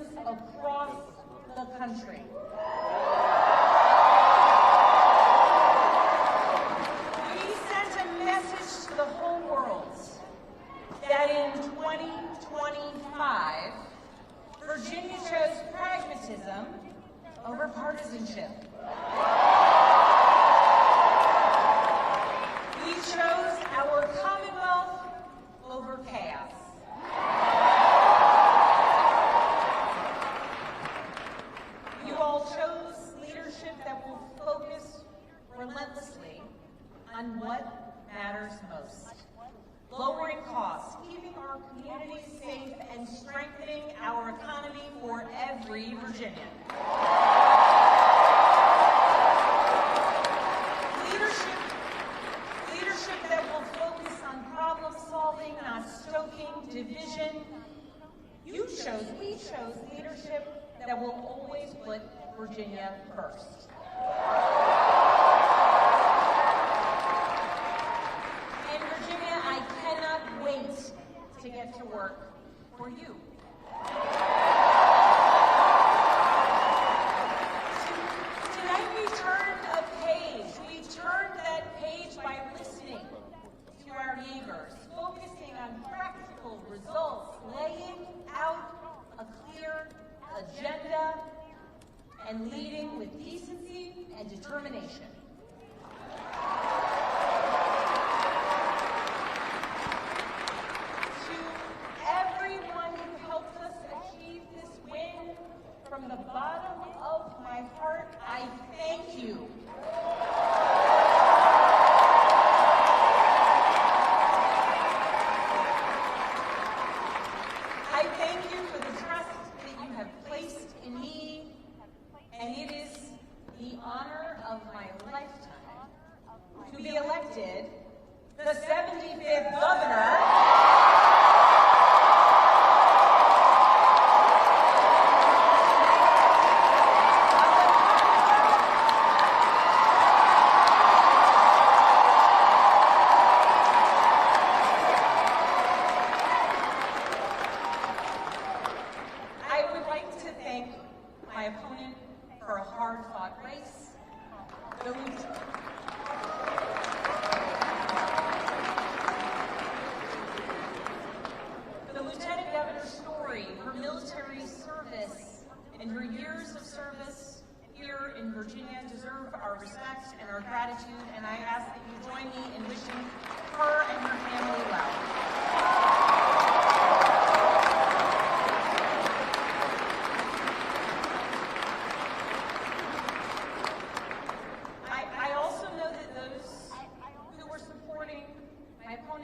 citizens across the country. We sent a message to the whole world that in 2025, Virginia chose pragmatism over partisanship. We chose our Commonwealth over chaos. You all chose leadership that will focus relentlessly on what matters most. Lowering costs, keeping our communities safe, and strengthening our economy for every Virginian. Leadership that will focus on problem solving, not stoking division. We chose leadership that will always put Virginia first. In Virginia, I cannot wait to get to work for you. Tonight we turned a page. We turned that page by listening to our neighbors, focusing on practical results, laying out a clear agenda, and leading with decency and determination. To everyone who helped us achieve this win, from the bottom of my heart, I thank you. I thank you for the trust that you have placed in me, and it is the honor of my lifetime to be elected the 75th governor my opponent for a hard-fought race. The Lieutenant Governor's story, her military service, and her years of service here in Virginia deserve our respect and our gratitude, and I ask that you join me in wishing her and her family well.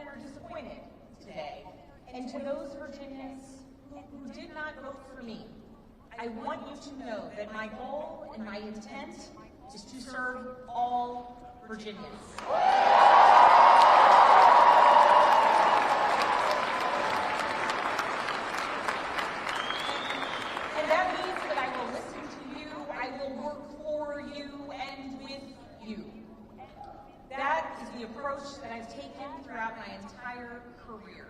Are disappointed today. And to those Virginians who did not vote for me, I want you to know that my goal and my intent is to serve all Virginians. And that means that I will listen to you, I will work for you and with you. That is the approach that I've taken throughout my entire career.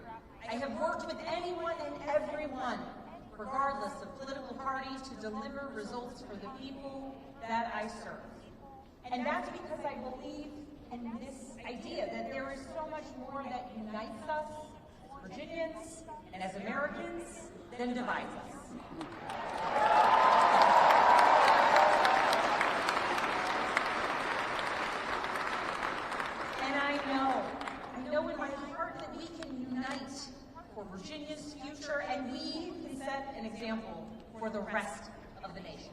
I have worked with anyone and everyone, regardless of political party, to deliver results for the people that I serve. And that's because I believe in this idea that there is so much more that unites us as Virginians and as Americans than divides us. I know in my heart that we can unite for Virginia's future, and we can set an example for the rest of the nation.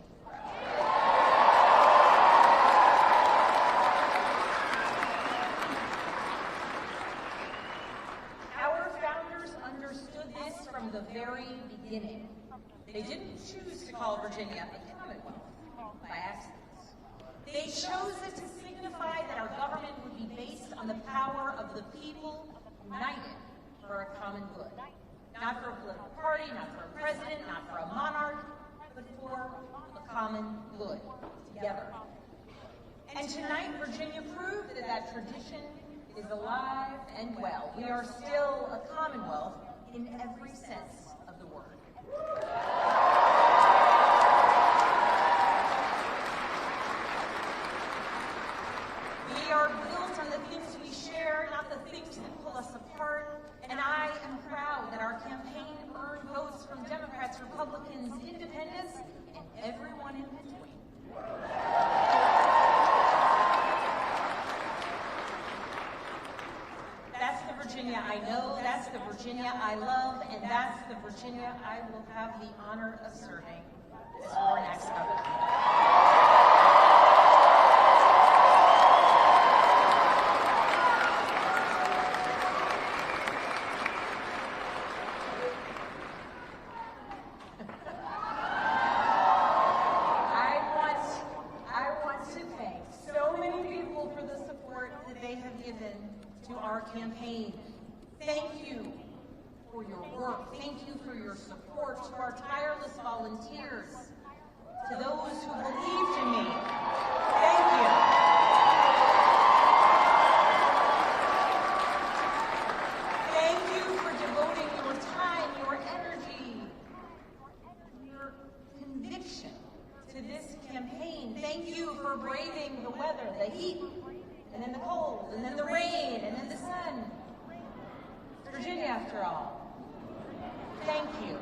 Our founders understood this from the very beginning. They didn't choose to call Virginia a Commonwealth by accident. They chose it to signify that our government would be based on the power of the people united for a common good. Not for a political party, not for a president, not for a monarch, but for a common good, together. And tonight, Virginia proved that that tradition is alive and well. We are still a Commonwealth in every sense of the word. Republicans, independents, and everyone in between. That's the Virginia I know, that's the Virginia I love, and that's the Virginia I will have the honor of serving as our next governor. To our campaign. Thank you for your work. Thank you for your support. To our tireless volunteers, to those who believed in me, thank you. Thank you for devoting your time, your energy, your conviction to this campaign. Thank you for braving the weather, the heat, and then the cold, and then the rain, and then the sun. Virginia, after all. Thank you.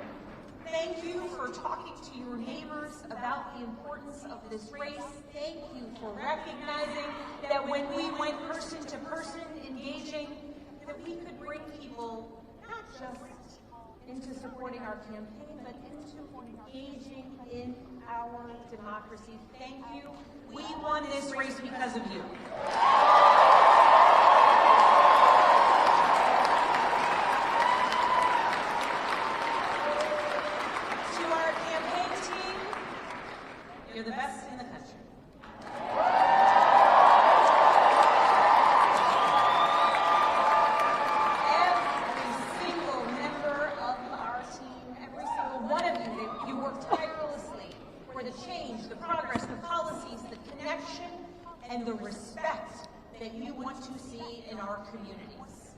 Thank you for talking to your neighbors about the importance of this race. Thank you for recognizing that when we went person to person engaging, that we could bring people not just into supporting our campaign, but into engaging in our democracy. Thank you. We won this race because of you. To our campaign team, you're the best in the country. Every single member of our team, every single one of you, you work tirelessly for the change, the progress, the policies, the connection, and the respect that you want to see in our communities.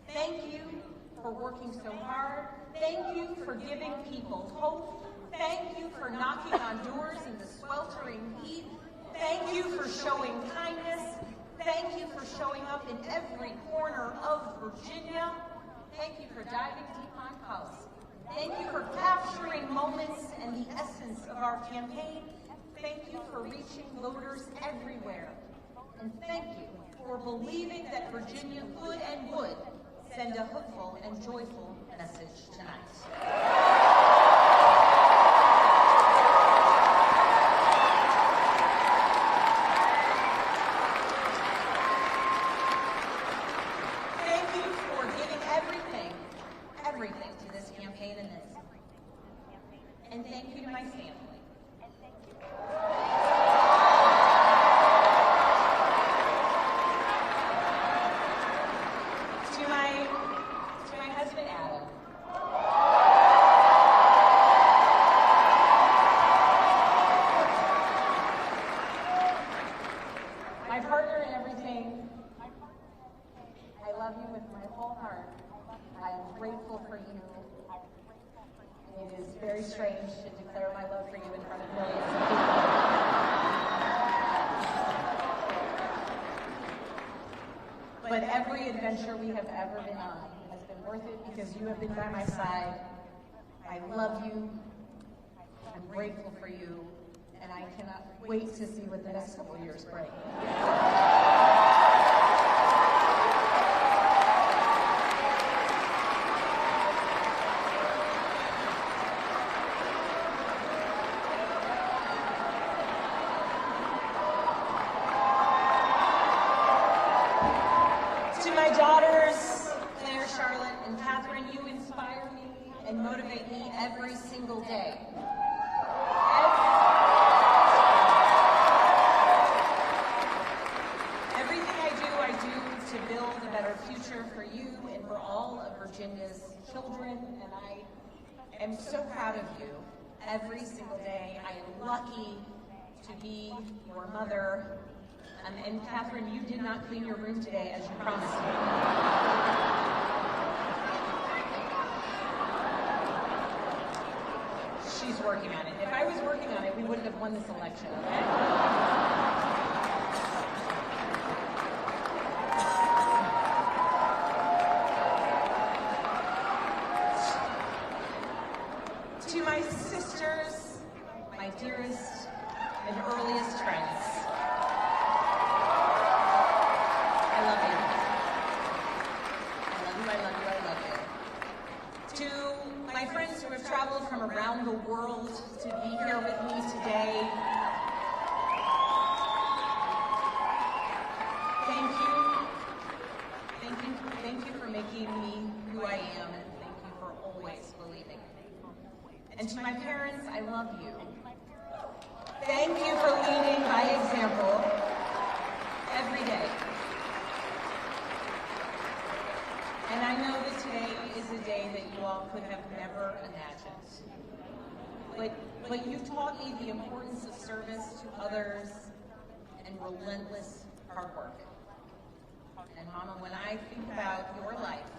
Thank you for working so hard. Thank you for giving people hope. Thank you for knocking on doors in the sweltering heat. Thank you for showing kindness. Thank you for showing up in every corner of Virginia. Thank you for diving deep on policy. Thank you for capturing moments and the essence of our campaign. Thank you for reaching voters everywhere. And thank you for believing that Virginia could and would send a hopeful and joyful message tonight. Thank you for giving everything to this campaign and this. And thank you to my family. To my husband, Adam. My partner in everything. I love you with my whole heart. I am grateful for you. It is very strange to declare my love for you in front of millions of people. But every adventure we have ever been on has been worth it because you have been by my side. I love you. I'm grateful for you. And I cannot wait to see what the next couple of years bring. My daughters, Claire, Charlotte, and Catherine, you inspire me and motivate me every single day. Everything I do to build a better future for you and for all of Virginia's children, and I am so proud of you every single day. I am lucky to be your mother. And Catherine, you did not clean your room today as you promised me. She's working on it. If I was working on it, we wouldn't have won this election, okay? To my sisters, my dearest and earliest friends, I love you. I love you, I love you, I love you. To my friends who have traveled from around the world to be here with me today, thank you for making me who I am, and thank you for always believing me. And to my parents, I love you. Thank you for leading by example every day. And I know that today is a day that you all could have never imagined. But you taught me the importance of service to others and relentless hard work. And Mama, when I think about your life,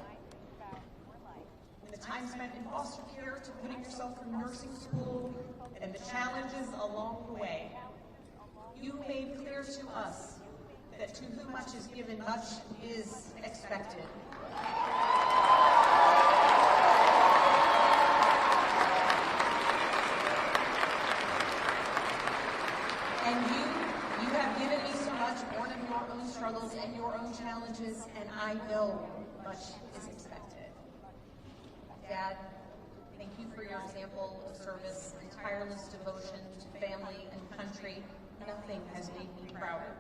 the time spent in foster care to putting yourself through nursing school and the challenges along the way, you made clear to us that to whom much is given, much is expected. And you have given me so much, born of your own struggles and your own challenges, and I know much is expected. Dad, thank you for your example of service and tireless devotion to family and country. Nothing has made me prouder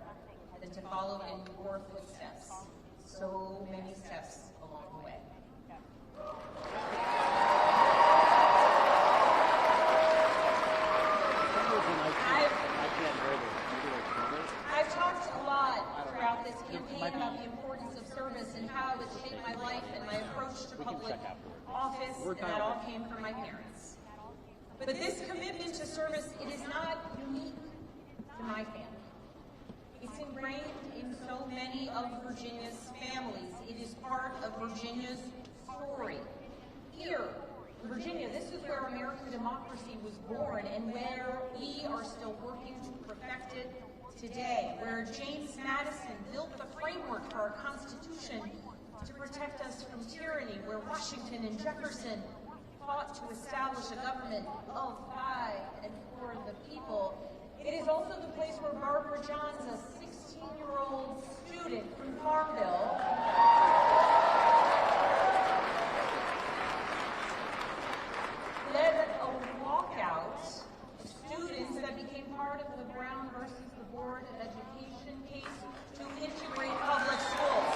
than to follow in your footsteps, so many steps along the way. I've talked a lot throughout this campaign about the importance of service and how it shaped my life and my approach to public office, and that all came from my parents. But this commitment to service, it is not unique to my family. It's ingrained in so many of Virginia's families. It is part of Virginia's story. Here, in Virginia, this is where American democracy was born and where we are still working to perfect it today, where James Madison built the framework for our Constitution to protect us from tyranny, where Washington and Jefferson fought to establish a government of, by, and for the people. It is also the place where Barbara Johns, a 16-year-old student from Farmville, led a walkout of students that became part of the Brown versus the Board of Education case to integrate public schools.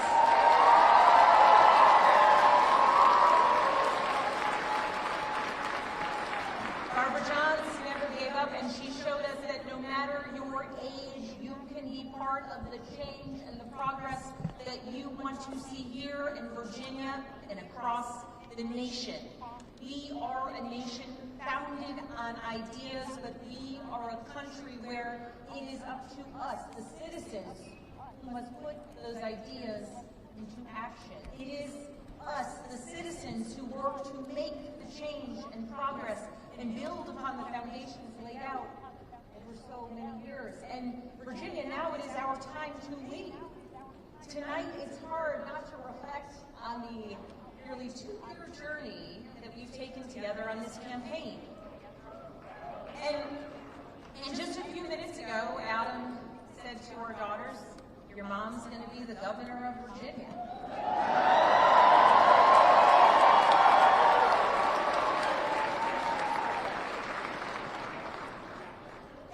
Barbara Johns never gave up, and she showed us that no matter your age, you can be part of the change and the progress that you want to see here in Virginia and across the nation. We are a nation founded on ideas, but we are a country where it is up to us, the citizens, who must put those ideas into action. It is us, the citizens, who work to make the change and progress and build upon the foundations laid out over so many years. And Virginia, now it is our time to lead. Tonight, it's hard not to reflect on the nearly 2-year journey that we've taken together on this campaign. And just a few minutes ago, Adam said to our daughters, your mom's going to be the governor of Virginia.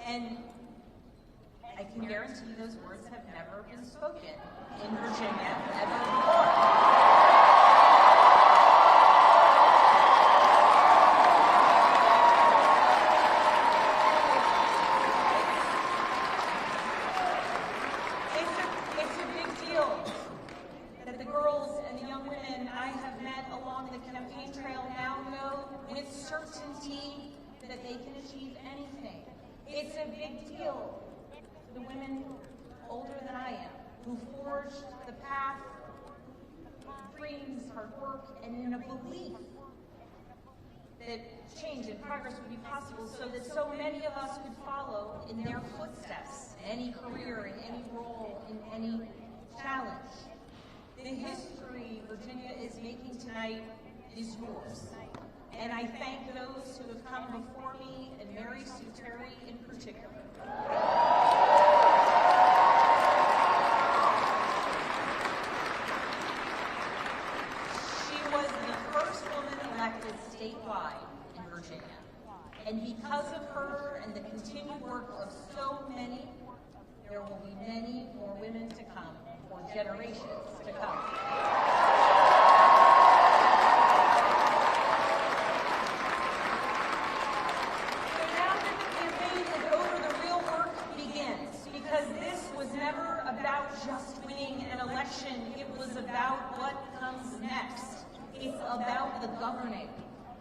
And I can guarantee those words have never been spoken in Virginia ever before. It's a big deal that the girls and the young women I have met along the campaign trail now know with certainty that they can achieve anything. It's a big deal to the women older than I am, who forged the path, dreams, hard work, and in a belief that change and progress would be possible so that so many of us could follow in their footsteps, in any career, in any role, in any challenge. The history Virginia is making tonight is yours. and I thank those who have come before me, and Mary Sue Terry in particular. She was the first woman elected statewide in Virginia, and because of her and the continued work of so many, there will be many more women to come for generations to come. So now that the campaign is over, the real work begins, because this was never about just winning an election. It was about what comes next. It's about the governing.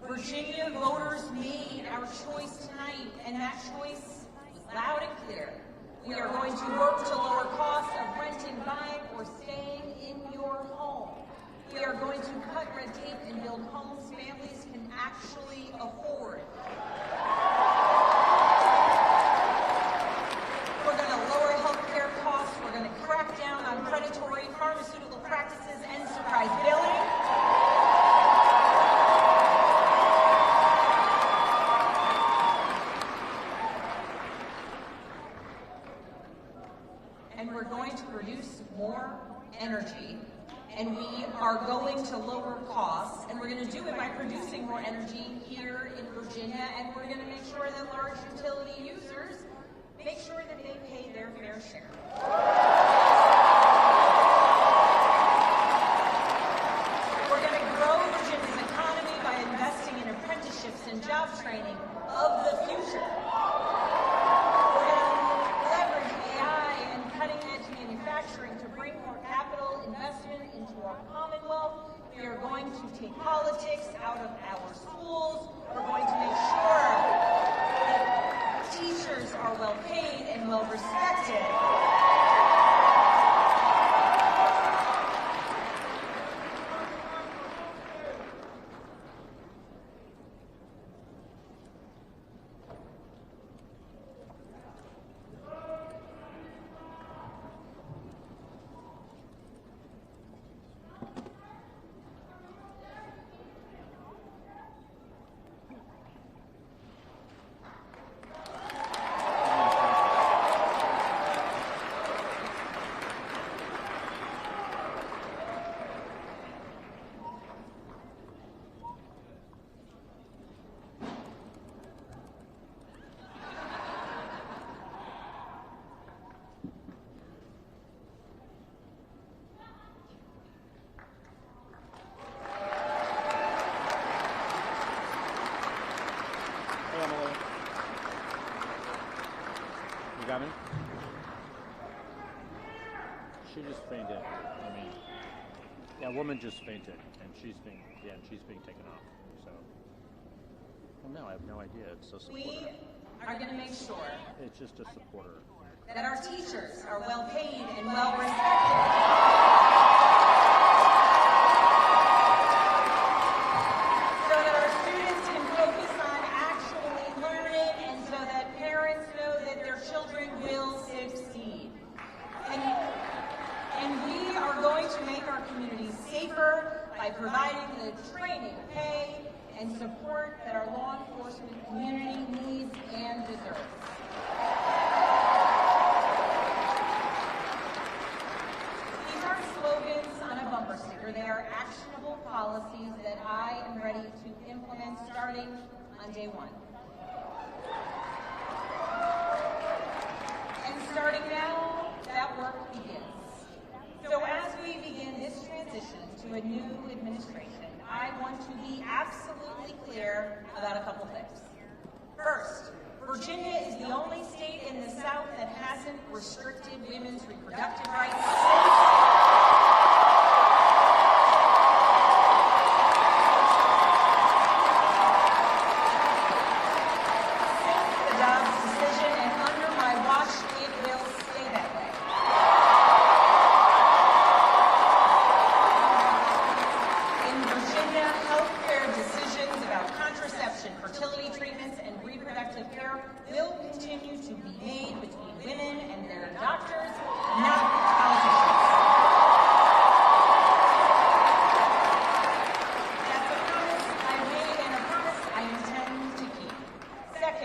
Virginia voters made our choice tonight, and that choice was loud and clear. We are going to work to lower costs of renting, buying, or staying in your home. We are going to cut red tape and build homes families can actually afford. We're going to lower health care costs. We're going to crack down on predatory pharmaceutical practices and surprise billing. And we're going to produce more energy, and we are going to lower costs, and we're going to do it by producing more energy here in Virginia, and we're going to make sure that large utility users make sure that they pay their fair share. We're going to grow Virginia's economy by investing in apprenticeships and job training of the future. To bring more capital investment into our Commonwealth. We are going to take politics out of our schools. We're going to make sure that teachers are well paid and well respected. You got me? She just fainted. I mean, yeah, a woman just fainted, and she's being taken off. So, well, no, I have no idea. It's a supporter. We are going to make sure It's just a supporter. that our teachers are well paid and well respected. By providing the training, pay, and support that our law enforcement community needs and deserves. These aren't slogans on a bumper sticker. They are actionable policies that I am ready to implement starting on day one. And starting now, that work begins. So as we begin this transition to a new administration, I want to be absolutely clear about a couple things. First, Virginia is the only state in the South that hasn't restricted women's reproductive rights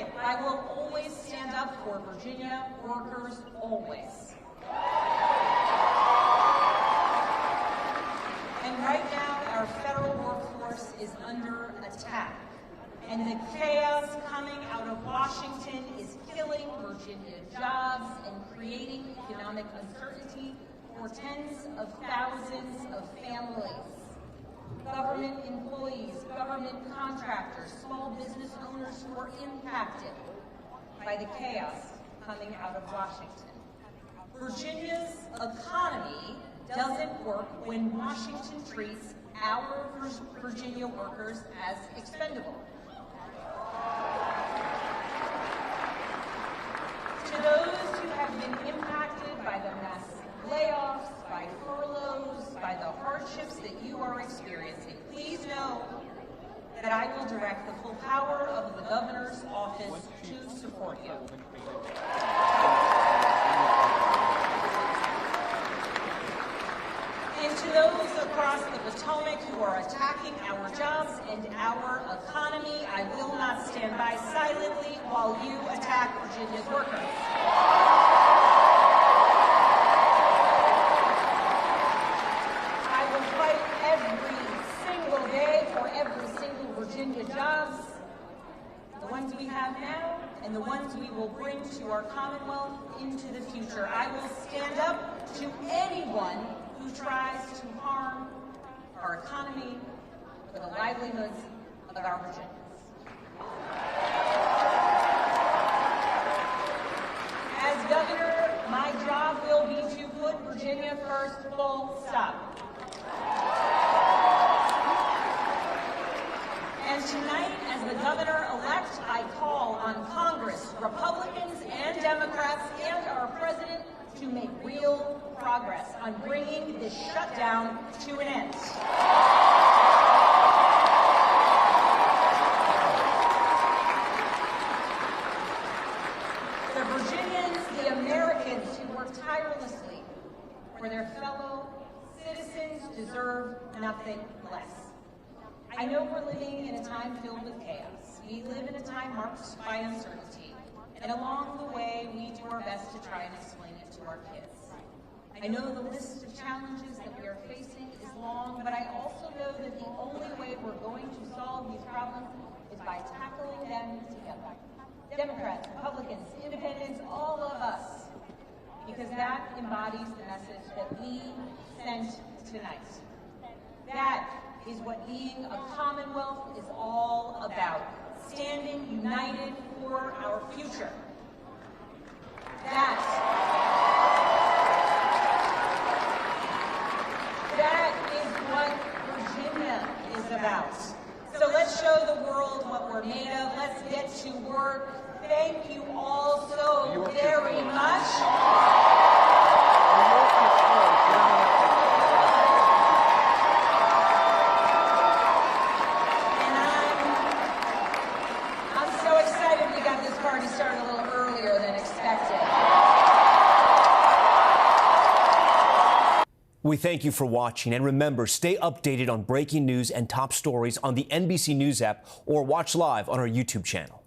second, I will always stand up for Virginia workers, always. And right now, our federal workforce is under attack. And the chaos coming out of Washington is killing Virginia jobs and creating economic uncertainty for tens of thousands of families. Government employees, government contractors, small business owners who are impacted by the chaos coming out of Washington. Virginia's economy doesn't work when Washington treats our Virginia workers as expendable. To those who have been impacted by the mass layoffs, by furloughs, by the hardships that you are experiencing, please know that I will direct the full power of the governor's office to support you. And to those across the Potomac who are attacking our jobs and our economy, I will not stand by silently while you attack Virginia's workers. I will fight every single day for every single Virginia jobs, the ones we have now and the ones we will bring to our Commonwealth into the future. I will stand up to anyone who tries to harm our economy or the livelihoods of our Virginians. As governor, my job will be to put Virginia first, full stop. And tonight, as the governor-elect, I call on Congress, Republicans and Democrats, and our president to make real progress on bringing this shutdown to an end. The Virginians, the Americans who work tirelessly for their fellow citizens deserve nothing less. I know we're living in a time filled with chaos. We live in a time marked by uncertainty. And along the way, we do our best to try and explain it to our kids. I know the list of challenges that we are facing is long, but I also know that the only way we're going to solve these problems is by tackling them together. Democrats, Republicans, Independents, all of us, because that embodies the message that we sent tonight. That is what being a Commonwealth is all about. Standing united for our future. That is what Virginia is about. So let's show the world what we're made of. Let's get to work. Thank you all so very much. Started a little earlier than expected. We thank you for watching, and remember, stay updated on breaking news and top stories on the NBC News app or watch live on our YouTube channel.